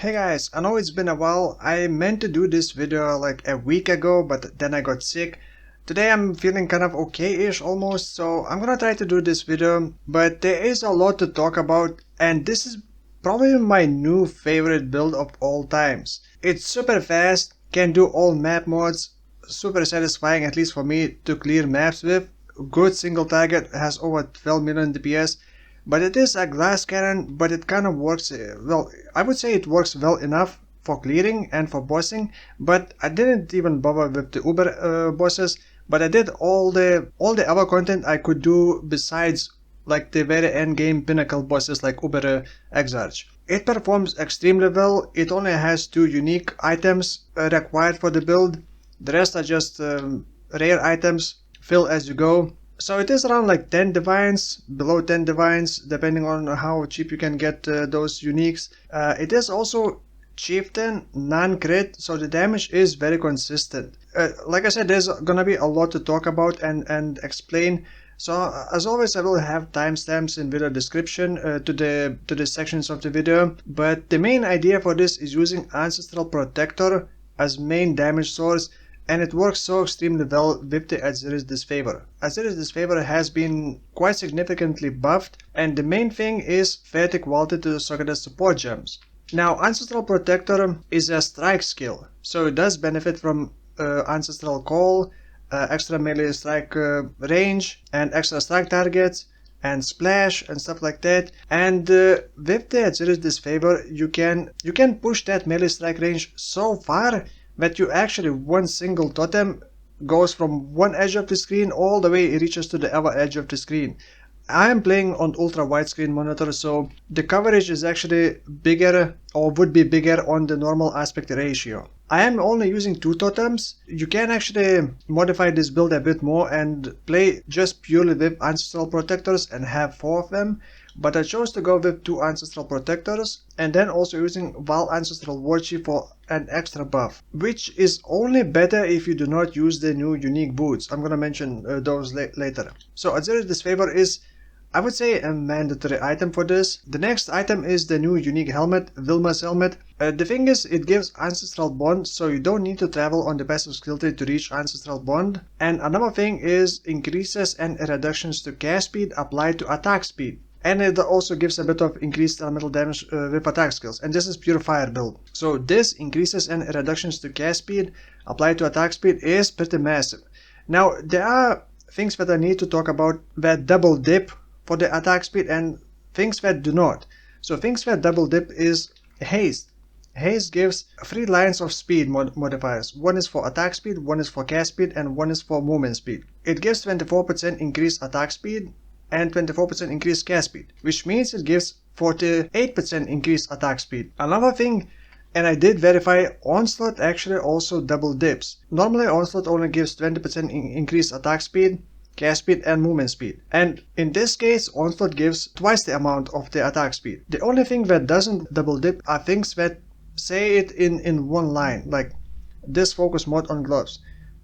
Hey guys, I know it's been a while. I meant to do this video like a week ago, but then I got sick. Today I'm feeling kind of okay-ish almost, so I'm gonna try to do this video, but there is a lot to talk about, and this is probably my new favorite build of all times. It's super fast, can do all map modes, super satisfying at least for me to clear maps with, good single target, has over 12 million DPS. But it is a glass cannon, but it kind of works, well, I would say it works well enough for clearing and for bossing, but I didn't even bother with the Uber bosses, but I did all the other content I could do besides like the very end game pinnacle bosses like Uber Exile. It performs extremely well. It only has 2 unique items required for the build. The rest are just rare items, fill as you go. So it is around like 10 divines, below 10 divines, depending on how cheap you can get those uniques. It is also Chieftain, non-crit, so the damage is very consistent. Like I said, there's gonna be a lot to talk about and explain. So as always, I will have timestamps in video description to the sections of the video. But the main idea for this is using Ancestral Protector as main damage source. And it works so extremely well with the Atziri's Disfavour. Atziri's Disfavour has been quite significantly buffed, and the main thing is fair quality to Socrates support gems. Now, Ancestral Protector is a strike skill, so it does benefit from Ancestral Call, extra melee strike range, and extra strike targets, and splash and stuff like that. And with the Atziri's Disfavour, you can push that melee strike range so far that you actually one single totem goes from one edge of the screen all the way it reaches to the other edge of the screen. I am playing on ultra widescreen monitor, so the coverage is actually bigger or would be bigger on the normal aspect ratio. I am only using 2 totems. You can actually modify this build a bit more and play just purely with Ancestral Protectors and have 4 of them. But I chose to go with 2 Ancestral Protectors and then also using Val Ancestral Warchief for an extra buff, which is only better if you do not use the new unique boots. I'm gonna mention those later. So Atziri's Disfavour is, I would say, a mandatory item for this. The next item is the new unique helmet, Wilma's helmet. The thing is, it gives Ancestral Bond, so you don't need to travel on the passive skill tree to reach Ancestral Bond. And another thing is increases and reductions to cast speed applied to attack speed. And it also gives a bit of increased elemental damage with attack skills, and this is pure fire build. So this increases and reductions to cast speed applied to attack speed is pretty massive. Now there are things that I need to talk about that double dip for the attack speed and things that do not. So things that double dip is haste. Haste gives 3 lines of speed modifiers. One is for attack speed, one is for cast speed, and one is for movement speed. It gives 24% increased attack speed and 24% increased cast speed, which means it gives 48% increased attack speed. Another thing, and I did verify, Onslaught actually also double dips. Normally Onslaught only gives 20% increased attack speed, cast speed and movement speed, and in this case Onslaught gives twice the amount of the attack speed. The only thing that doesn't double dip are things that say it in one line, like this focus mode on gloves,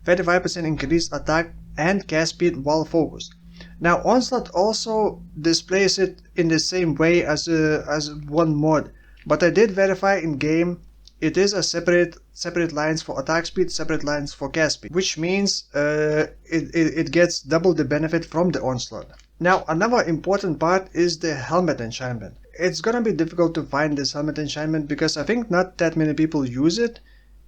35% increased attack and cast speed while focused. Now Onslaught also displays it in the same way as one mod, but I did verify in game it is a separate lines for attack speed, separate lines for cast speed, which means it gets double the benefit from the Onslaught. Now another important part is the helmet enchantment. It's gonna be difficult to find this helmet enchantment because I think not that many people use it,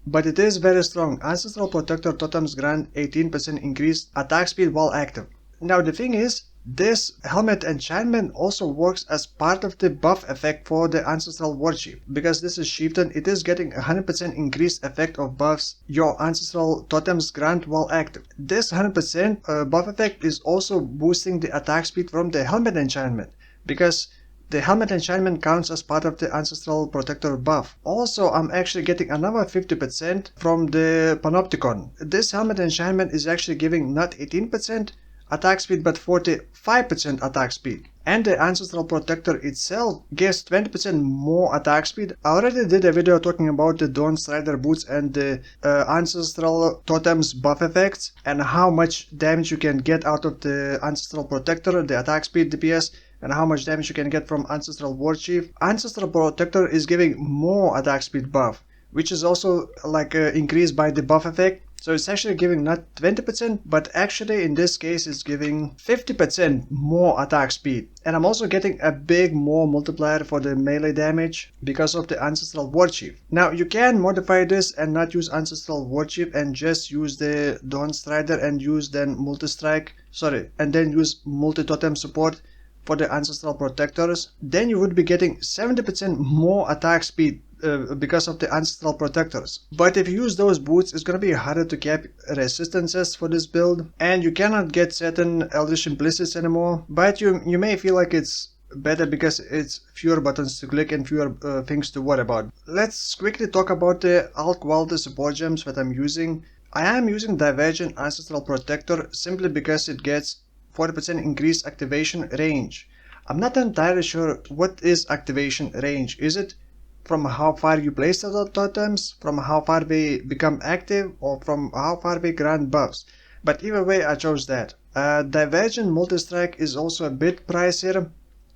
but it is very strong. Ancestral Protector totems grant 18% increased attack speed while active. Now the thing is, this helmet enchantment also works as part of the buff effect for the Ancestral Warchief. Because this is Chieftain, it is getting 100% increased effect of buffs your Ancestral totems grant while active. This 100% buff effect is also boosting the attack speed from the helmet enchantment, because the helmet enchantment counts as part of the Ancestral Protector buff. Also, I'm actually getting another 50% from the Panopticon. This helmet enchantment is actually giving not 18% attack speed but 45% attack speed. And the Ancestral Protector itself gives 20% more attack speed. I already did a video talking about the Dawn Strider boots and the Ancestral Totems buff effects and how much damage you can get out of the Ancestral Protector, the attack speed, DPS, and how much damage you can get from Ancestral Warchief. Ancestral Protector is giving more attack speed buff, which is also like increased by the buff effect. So it's actually giving not 20%, but actually in this case it's giving 50% more attack speed. And I'm also getting a big more multiplier for the melee damage because of the Ancestral Warchief. Now you can modify this and not use Ancestral Warchief and just use the Dawn Strider and use then multi-strike, and then use multi-totem support for the Ancestral Protectors. Then you would be getting 70% more attack speed because of the Ancestral Protectors. But if you use those boots, it's gonna be harder to cap resistances for this build, and you cannot get certain Eldritch Implicits anymore. But you may feel like it's better because it's fewer buttons to click and fewer things to worry about. Let's quickly talk about the alt quality support gems that I'm using. I am using Divergent Ancestral Protector simply because it gets 40% increased activation range. I'm not entirely sure what is activation range. Is it from how far you place the totems, from how far they become active, or from how far they grant buffs? But either way, I chose that. Divergent Multi-Strike is also a bit pricier,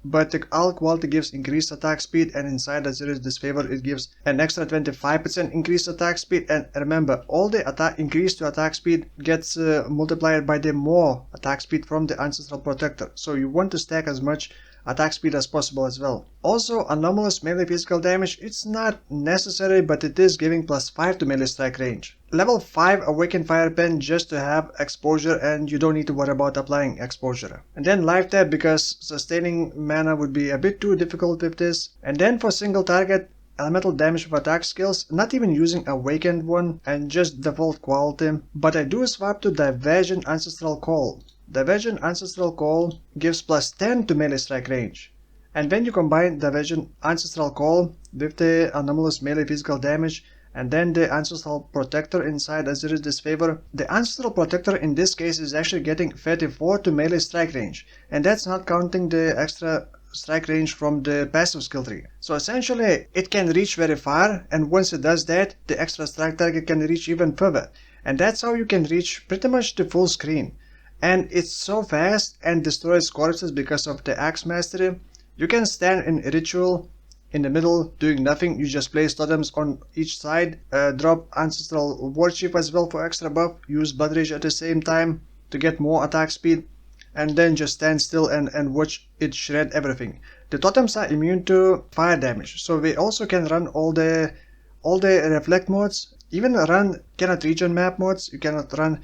but the alt quality gives increased attack speed, and inside Atziri's Disfavour it gives an extra 25% increased attack speed. And remember, all the increase to attack speed gets multiplied by the more attack speed from the Ancestral Protector, so you want to stack as much attack speed as possible as well. Also, anomalous melee physical damage, it's not necessary, but it is giving +5 to melee strike range. Level 5 Awakened Fire Pen just to have exposure, and you don't need to worry about applying exposure. And then Life Tap because sustaining mana would be a bit too difficult with this. And then for single target elemental damage with attack skills, not even using Awakened one and just default quality, but I do swap to Divergent Ancestral Call. Divergent Ancestral Call gives +10 to melee strike range. And when you combine Divergent Ancestral Call with the anomalous melee physical damage and then the Ancestral Protector inside Atziri's Disfavour, the Ancestral Protector in this case is actually getting 34 to melee strike range, and that's not counting the extra strike range from the passive skill tree. So essentially it can reach very far, and once it does that, the extra strike target can reach even further, and that's how you can reach pretty much the full screen. And it's so fast and destroys corpses because of the Axe Mastery. You can stand in Ritual in the middle doing nothing, you just place totems on each side, drop Ancestral Warchief as well for extra buff, use Blood Rage at the same time to get more attack speed, and then just stand still and watch it shred everything. The totems are immune to fire damage, so we also can run all the reflect modes, even run cannot regen map modes. You cannot run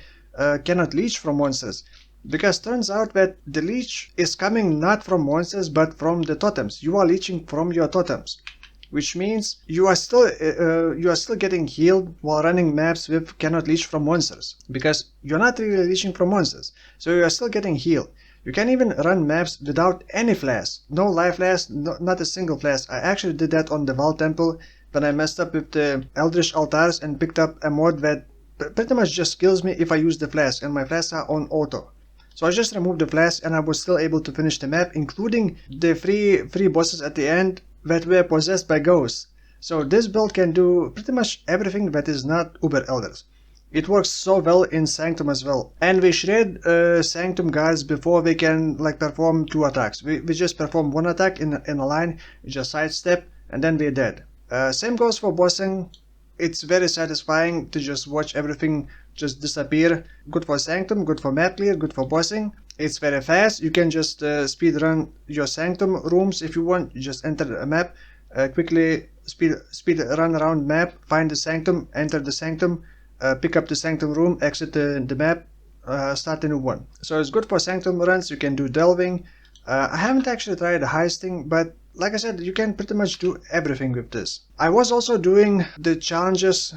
cannot leech from monsters, because turns out that the leech is coming not from monsters but from the totems. You are leeching from your totems, which means you are still getting healed while running maps with cannot leech from monsters, because you're not really leeching from monsters, so you are still getting healed. You can even run maps without any flash, no life flash, not a single flash. I actually did that on the Val Temple when I messed up with the Eldritch Altars and picked up a mod that pretty much just kills me if I use the flash, and my flashes are on auto. So I just removed the flash and I was still able to finish the map, including the three bosses at the end that were possessed by ghosts. So this build can do pretty much everything that is not Uber Elders. It works so well in Sanctum as well. And we shred Sanctum guards before they can like perform 2 attacks. We just perform 1 attack in a line, we just sidestep, and then we're dead. Same goes for bossing. It's very satisfying to just watch everything just disappear. Good for Sanctum, good for map clear, good for bossing. It's very fast. You can just speed run your Sanctum rooms if you want. You just enter a map, quickly speed run around map, find the Sanctum, enter the Sanctum, pick up the Sanctum room, exit the map, start a new one. So it's good for Sanctum runs. You can do delving. I haven't actually tried heisting, but like I said, you can pretty much do everything with this. I was also doing the challenges,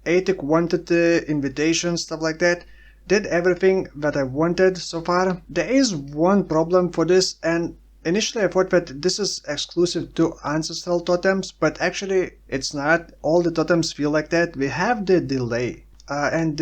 Atic wanted the invitations, stuff like that. Did everything that I wanted so far. There is one problem for this, and initially I thought that this is exclusive to Ancestral Totems, but actually it's not. All the totems feel like that. We have the delay, and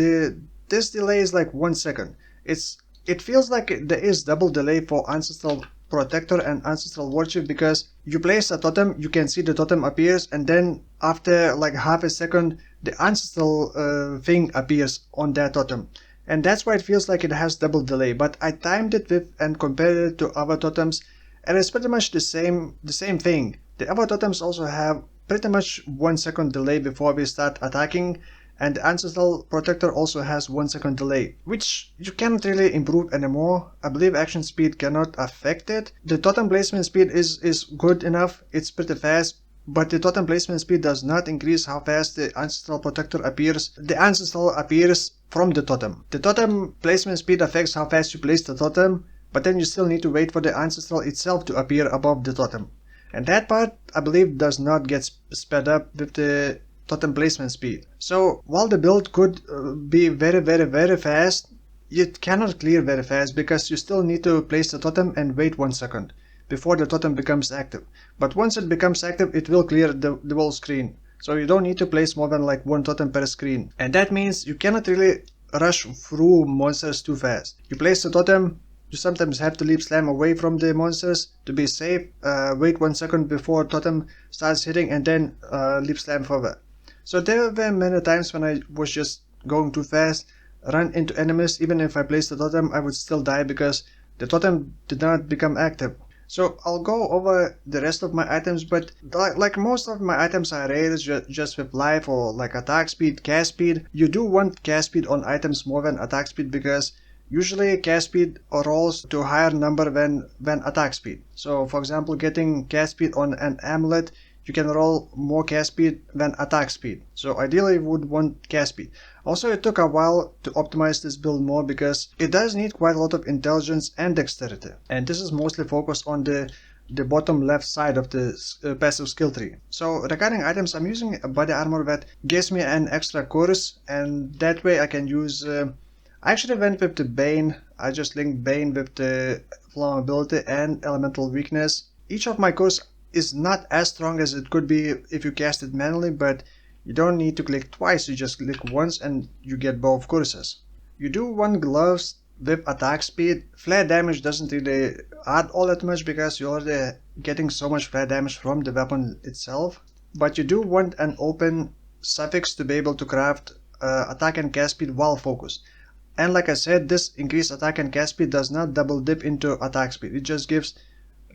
this delay is like 1 second. It feels like there is double delay for Ancestral Protector and Ancestral Warchief, because you place a totem, you can see the totem appears, and then after like half a second the ancestral thing appears on that totem, and that's why it feels like it has double delay. But I timed it with and compared it to other totems, and it's pretty much the same thing. The other totems also have pretty much 1 second delay before we start attacking, and the Ancestral Protector also has 1 second delay, which you cannot really improve anymore. I believe action speed cannot affect it. The totem placement speed is good enough, it's pretty fast, but the totem placement speed does not increase how fast the Ancestral Protector appears. The Ancestral appears from the totem. The totem placement speed affects how fast you place the totem, but then you still need to wait for the Ancestral itself to appear above the totem. And that part, I believe, does not get sped up with the totem placement speed. So while the build could be very fast, it cannot clear very fast because you still need to place the totem and wait 1 second before the totem becomes active. But once it becomes active, it will clear the whole screen. So you don't need to place more than like 1 totem per screen. And that means you cannot really rush through monsters too fast. You place the totem, you sometimes have to leap slam away from the monsters to be safe, wait 1 second before totem starts hitting, and then leap slam forward. So there were many times when I was just going too fast, run into enemies. Even if I placed the totem, I would still die because the totem did not become active. So I'll go over the rest of my items, but like most of my items are rares just with life or like attack speed, cast speed. You do want cast speed on items more than attack speed because usually cast speed rolls to a higher number than attack speed. So for example, getting cast speed on an amulet, you can roll more cast speed than attack speed. So ideally you would want cast speed. Also, it took a while to optimize this build more because it does need quite a lot of intelligence and dexterity. And this is mostly focused on the bottom left side of the passive skill tree. So regarding items, I'm using a body armor that gives me an extra course, and that way I can use I actually went with the Bane. I just linked Bane with the flammability and elemental weakness. Each of my cores is not as strong as it could be if you cast it manually, but you don't need to click twice, you just click once and you get both courses. You do want gloves with attack speed. Flare damage doesn't really add all that much because you're already getting so much flare damage from the weapon itself, but you do want an open suffix to be able to craft attack and cast speed while focused. And like I said, this increased attack and cast speed does not double dip into attack speed, it just gives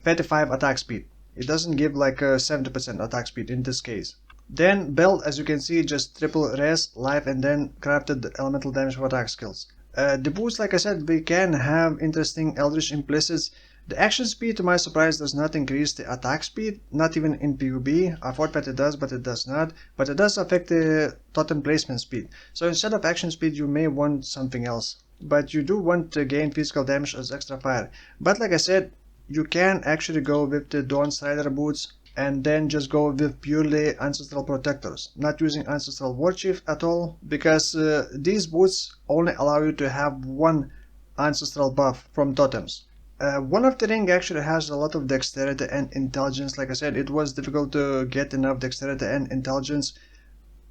35 attack speed. It doesn't give like a 70% attack speed in this case. Then belt, as you can see, just triple rest, life, and then crafted elemental damage for attack skills. The boots, like I said, we can have interesting eldritch implicits. The action speed, to my surprise, does not increase the attack speed, not even in PvP. I thought that it does, but it does not. But it does affect the totem placement speed. So instead of action speed, you may want something else. But you do want to gain physical damage as extra fire. But like I said, you can actually go with the Dawn Strider boots and then just go with purely Ancestral Protectors, not using Ancestral Warchief at all, because these boots only allow you to have one Ancestral buff from totems. One of the ring actually has a lot of dexterity and intelligence. Like I said, it was difficult to get enough dexterity and intelligence,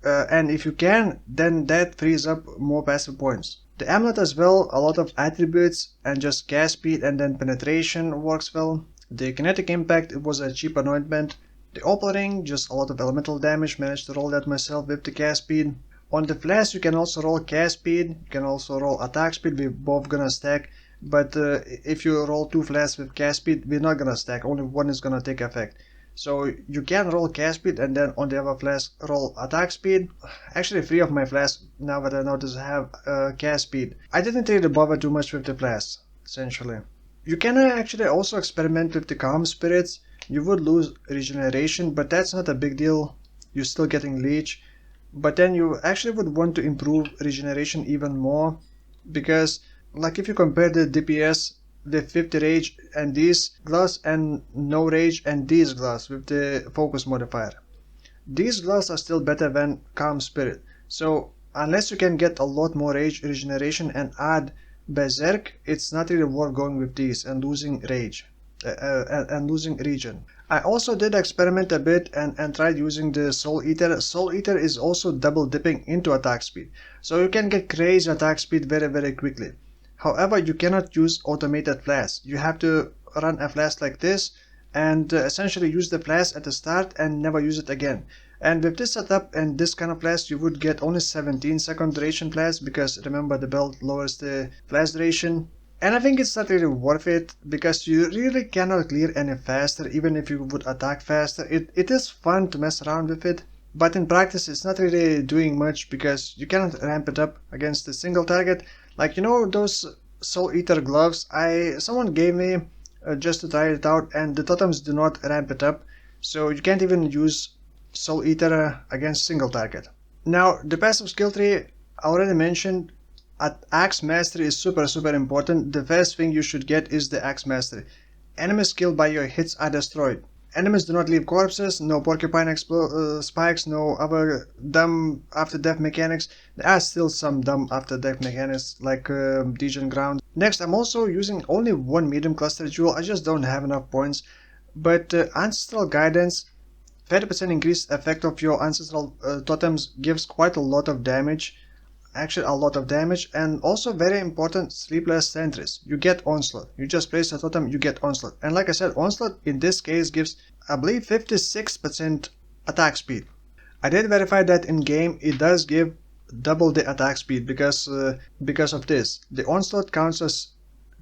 and if you can, then that frees up more passive points. The amulet as well, a lot of attributes and just cast speed and then penetration works well. The kinetic impact, it was a cheap anointment. The opal ring, just a lot of elemental damage, managed to roll that myself with the cast speed. On the flask you can also roll cast speed, you can also roll attack speed, we're both gonna stack. But if you roll 2 flasks with cast speed, we're not gonna stack, only one is gonna take effect. So you can roll cast speed and then on the other flask roll attack speed. Actually 3 of my flasks, now that I notice, have cast speed. I didn't really bother too much with the flasks, essentially. You can actually also experiment with the calm spirits. You would lose regeneration, but that's not a big deal. You're still getting leech. But then you actually would want to improve regeneration even more, because like if you compare the DPS with 50 rage and these gloves and no rage and these gloves with the focus modifier, these gloves are still better than calm spirit. So unless you can get a lot more rage regeneration and add berserk, it's not really worth going with these and losing rage and losing regen. I also did experiment a bit and tried using the Soul Eater. Soul Eater is also double dipping into attack speed, so you can get crazy attack speed very quickly. However, you cannot use automated flasks. You have to run a flask like this and essentially use the flask at the start and never use it again. And with this setup and this kind of flask, you would get only 17-second duration flask, because remember the belt lowers the flask duration. And I think it's not really worth it because you really cannot clear any faster even if you would attack faster. It is fun to mess around with it, but in practice it's not really doing much because you cannot ramp it up against a single target. Like, you know, those Soul Eater gloves someone gave me just to try it out, and the totems do not ramp it up, so you can't even use Soul Eater against single target. Now the passive skill tree I already mentioned. Axe Mastery is super important. The first thing you should get is the Axe Mastery. Enemies killed by your hits are destroyed. Enemies do not leave corpses, no porcupine spikes, no other dumb after death mechanics. There are still some dumb after death mechanics like Degen Ground. Next, I'm also using only one medium cluster jewel. I just don't have enough points. But Ancestral Guidance, 30% increased effect of your ancestral totems gives quite a lot of damage. Actually a lot of damage, and also very important, sleepless sentries. You get onslaught. You just place a totem, you get onslaught. And like I said, onslaught in this case gives, I believe, 56% attack speed. I did verify that in game it does give double the attack speed because of this. The onslaught counts as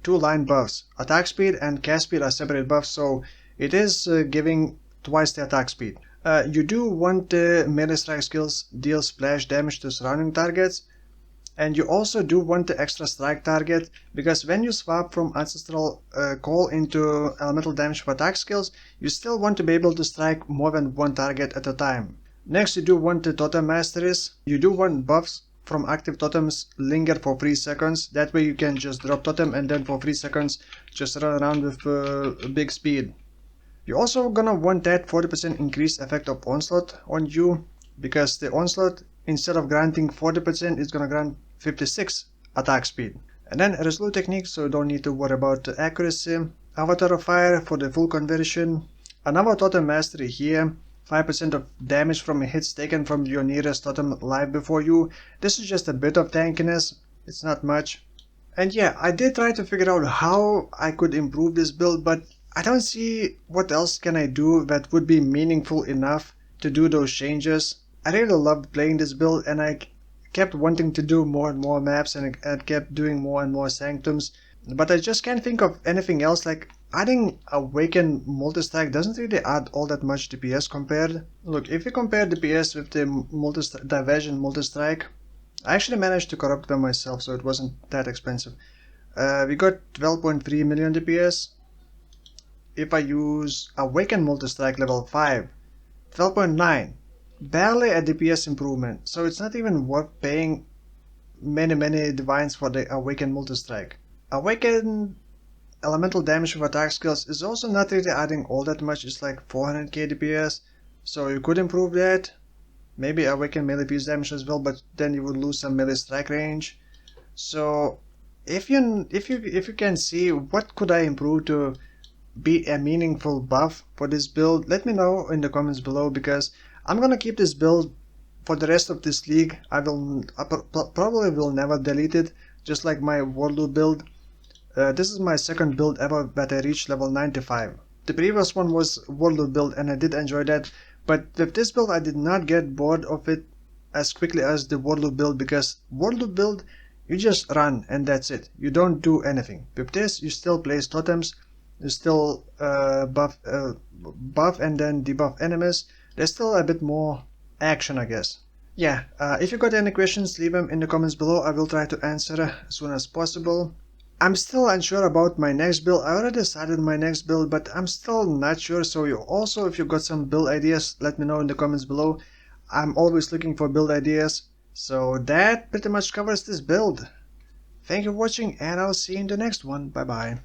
2 line buffs. Attack speed and cast speed are separate buffs, so it is giving twice the attack speed. You do want melee strike skills deal splash damage to surrounding targets. And you also do want the extra strike target, because when you swap from Ancestral Call into elemental damage for attack skills, you still want to be able to strike more than one target at a time. Next, you do want the Totem Masteries. You do want buffs from active totems linger for 3 seconds. That way you can just drop totem and then for 3 seconds just run around with big speed. You're also gonna want that 40% increased effect of Onslaught on you, because the Onslaught, instead of granting 40%, is gonna grant 56 attack speed. And then Resolute Technique, so you don't need to worry about the accuracy. Avatar of Fire for the full conversion. Another Totem Mastery here, 5% of damage from hits taken from your nearest totem live before you. This is just a bit of tankiness, it's not much. And yeah, I did try to figure out how I could improve this build, but I don't see what else can I do that would be meaningful enough to do those changes. I really loved playing this build, and I kept wanting to do more and more maps, and I kept doing more and more Sanctums, but I just can't think of anything else. Like, adding Awaken Multistrike doesn't really add all that much DPS compared. Look, if you compare DPS with the Diversion Multistrike, I actually managed to corrupt them myself, so it wasn't that expensive. We got 12.3 million DPS. If I use Awaken Multistrike level 5, 12.9. Barely a DPS improvement, so it's not even worth paying many divines for the Awaken Multistrike. Awaken elemental damage with attack skills is also not really adding all that much. It's like 400k DPS, so you could improve that. Maybe Awaken melee piece damage as well, but then you would lose some melee strike range. So if you can see what could I improve to be a meaningful buff for this build, let me know in the comments below, because I'm gonna keep this build for the rest of this league. I probably will never delete it, just like my Warlord build. This is my second build ever that I reached level 95. The previous one was Warlord build and I did enjoy that, but with this build I did not get bored of it as quickly as the Warlord build, because Warlord build, you just run and that's it. You don't do anything. With this you still place totems, you still buff and then debuff enemies. There's still a bit more action, I guess. Yeah, if you got any questions, leave them in the comments below. I will try to answer as soon as possible. I'm still unsure about my next build. I already decided my next build, but I'm still not sure. So if you got some build ideas, let me know in the comments below. I'm always looking for build ideas. So that pretty much covers this build. Thank you for watching, and I'll see you in the next one. Bye bye.